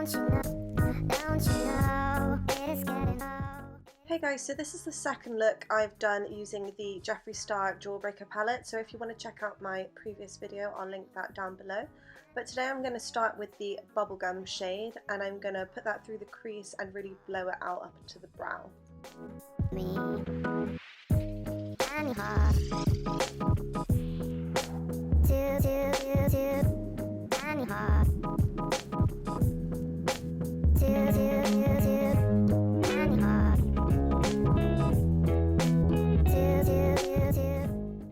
Hey guys, so this is the second look I've done using the Jeffree Star Jawbreaker palette, so if you want to check out my previous video, I'll link that down below. But today I'm going to start with the bubblegum shade, and I'm going to put that through the crease and really blow it out up to the brow.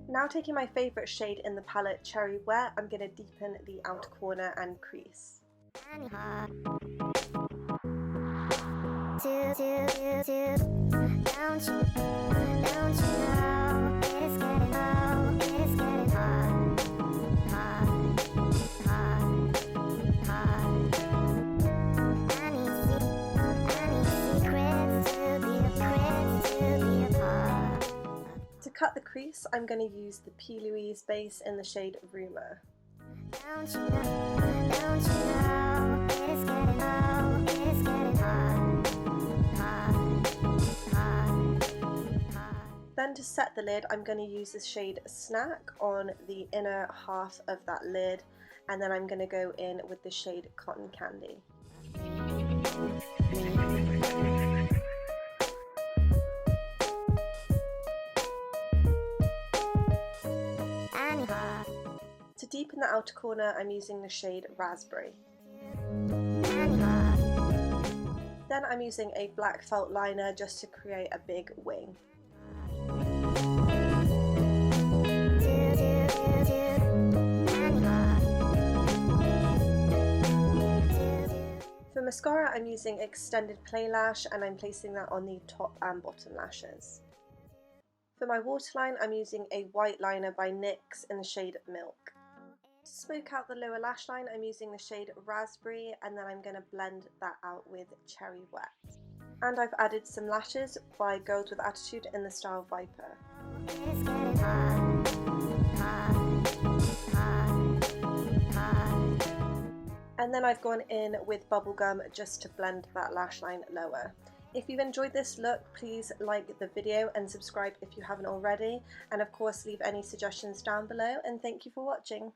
Now taking my favourite shade in the palette, Cherry Wet, I'm going to deepen the outer corner and crease. To cut the crease, I'm going to use the Louise base in the shade Rumour. Then to set the lid, I'm going to use the shade Snack on the inner half of that lid, and then I'm going to go in with the shade Cotton Candy. To deepen the outer corner, I'm using the shade Raspberry. Then I'm using a black felt liner just to create a big wing. For mascara, I'm using Extended Play Lash, and I'm placing that on the top and bottom lashes. For my waterline, I'm using a white liner by NYX in the shade Milk. To smoke out the lower lash line, I'm using the shade Raspberry, and then I'm going to blend that out with Cherry Wet. And I've added some lashes by Girls with Attitude in the style Viper. And then I've gone in with Bubblegum just to blend that lash line lower. If you've enjoyed this look, please like the video and subscribe if you haven't already, and of course leave any suggestions down below, and thank you for watching.